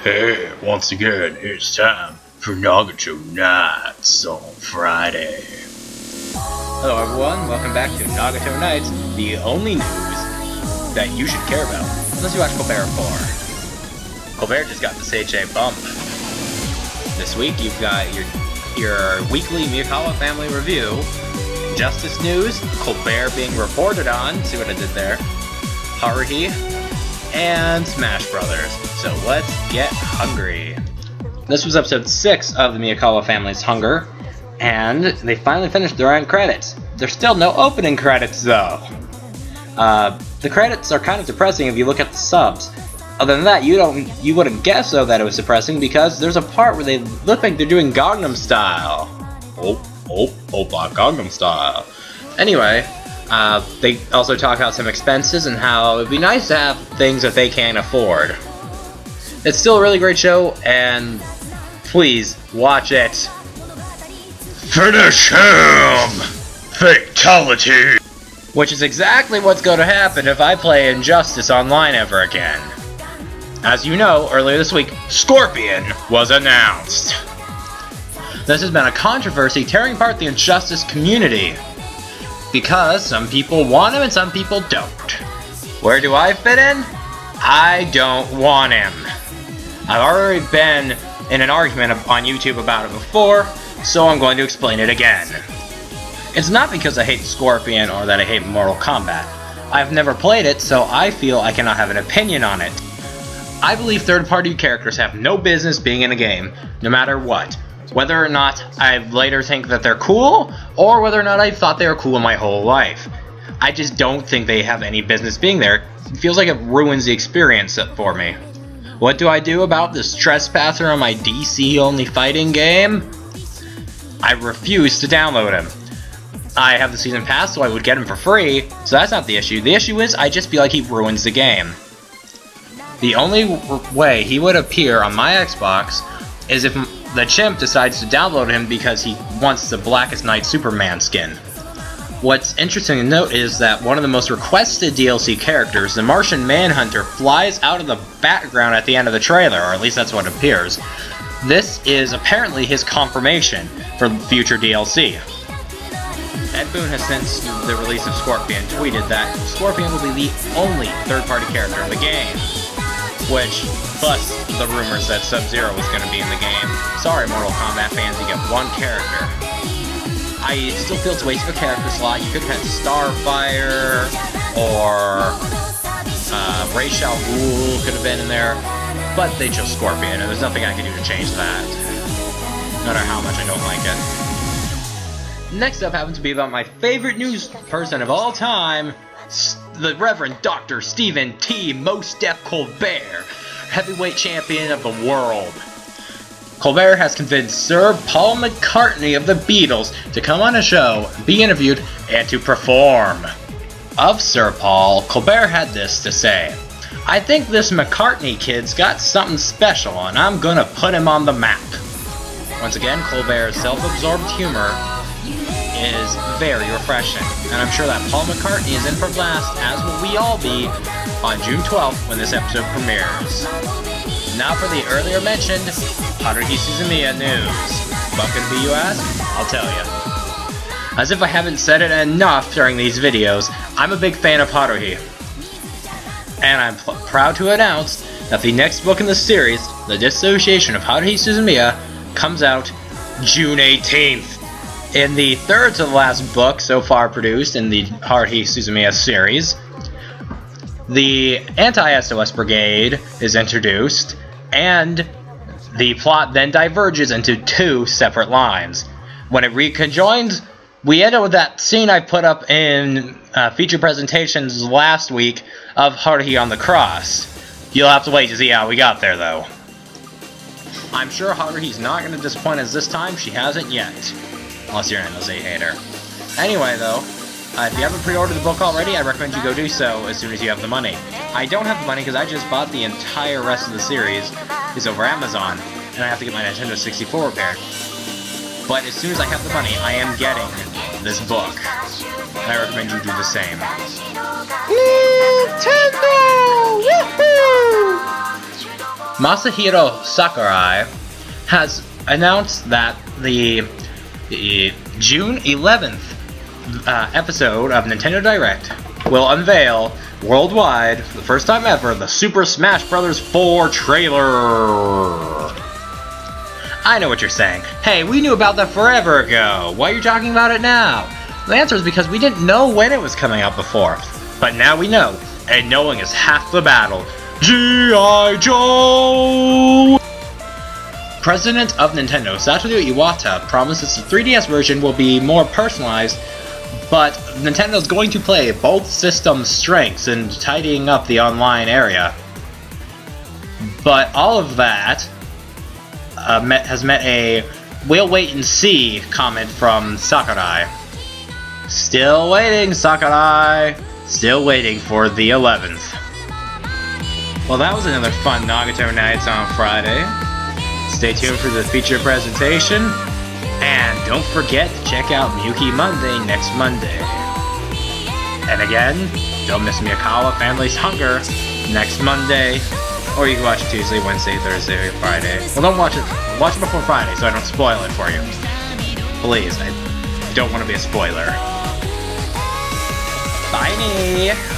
Hey, once again, it's time for Nagato Nights on Friday. Hello everyone, welcome back to Nagato Nights, the only news that you should care about, unless you watch Colbert 4. Colbert just got the Say-Chay bump. This week you've got your weekly Miyakawa family review, Justice News, Colbert being reported on, see what I did there, Haruhi, and Smash Brothers. So let's get hungry. This was episode 6 of the Miyakawa family's Hunger, and they finally finished their end credits. There's still no opening credits though. The credits are kind of depressing if you look at the subs. Other than that, you wouldn't guess though that it was depressing because there's a part where they look like they're doing Gangnam Style. Oppa Gangnam Style. Anyway, they also talk about some expenses and how it'd be nice to have things that they can't afford. It's still a really great show, and please watch it. Finish him! Fatality! Which is exactly what's going to happen if I play Injustice Online ever again. As you know, earlier this week, Scorpion was announced. This has been a controversy tearing apart the Injustice community, because some people want him and some people don't. Where do I fit in? I don't want him. I've already been in an argument on YouTube about it before, so I'm going to explain it again. It's not because I hate Scorpion or that I hate Mortal Kombat. I've never played it, so I feel I cannot have an opinion on it. I believe third-party characters have no business being in a game, no matter what. Whether or not I later think that they're cool, or whether or not I thought they were cool my whole life. I just don't think they have any business being there. It feels like it ruins the experience for me. What do I do about this trespasser on my DC-only fighting game? I refuse to download him. I have the season pass, so I would get him for free, so that's not the issue. The issue is, I just feel like he ruins the game. The only way he would appear on my Xbox is if the chimp decides to download him because he wants the Blackest Night Superman skin. What's interesting to note is that one of the most requested DLC characters, the Martian Manhunter, flies out of the background at the end of the trailer, or at least that's what appears. This is apparently his confirmation for future DLC. Ed Boon has, since the release of Scorpion, tweeted that Scorpion will be the only third-party character in the game, which busts the rumors that Sub-Zero was going to be in the game. Sorry, Mortal Kombat fans, you get one character. I still feel it's a waste of a character slot. You could have had Starfire, or Ra's al Ghul could have been in there, but they chose Scorpion, and there's nothing I can do to change that, no matter how much I don't like it. Next up happens to be about my favorite news person of all time, the Reverend Dr. Stephen T. Mos Def Colbert, heavyweight champion of the world. Colbert has convinced Sir Paul McCartney of the Beatles to come on a show, be interviewed, and to perform. Of Sir Paul, Colbert had this to say: "I think this McCartney kid's got something special, and I'm gonna put him on the map." Once again, Colbert's self-absorbed humor is very refreshing, and I'm sure that Paul McCartney is in for a blast, as will we all be, on June 12th when this episode premieres. Now for the earlier mentioned Haruhi Suzumiya news. What could it be, you ask? I'll tell you. As if I haven't said it enough during these videos, I'm a big fan of Haruhi. And I'm proud to announce that the next book in the series, The Dissociation of Haruhi Suzumiya, comes out June 18th. In the third to the last book so far produced in the Haruhi Suzumiya series, the Anti-SOS Brigade is introduced, and the plot then diverges into two separate lines. When it reconjoins, we end up with that scene I put up in feature presentations last week of Haruhi on the cross. You'll have to wait to see how we got there, though. I'm sure Haruhi's not going to disappoint us this time. She hasn't yet. Unless you're an MLZ hater. Anyway, though, if you haven't pre-ordered the book already, I recommend you go do so as soon as you have the money. I don't have the money because I just bought the entire rest of the series. It's over Amazon, and I have to get my Nintendo 64 repaired. But as soon as I have the money, I am getting this book. And I recommend you do the same. Nintendo! Woohoo! Masahiro Sakurai has announced that the June 11th episode of Nintendo Direct will unveil worldwide, for the first time ever, the Super Smash Bros. 4 trailer. I know what you're saying. Hey, we knew about that forever ago. Why are you talking about it now? The answer is because we didn't know when it was coming out before. But now we know, and knowing is half the battle. G.I. Joe! President of Nintendo, Satoru Iwata, promises the 3DS version will be more personalized, but Nintendo's going to play both systems' strengths in tidying up the online area. But all of that has met a "we'll wait and see" comment from Sakurai. Still waiting, Sakurai! Still waiting for the 11th. Well, that was another fun Nagato Nights on Friday. Stay tuned for the feature presentation, and don't forget to check out Miyuki Monday next Monday. And again, don't miss Miyakawa Family's Hunger next Monday, or you can watch it Tuesday, Wednesday, Thursday, or Friday. Well, don't watch it. Watch it before Friday so I don't spoil it for you. Please, I don't want to be a spoiler. Bye.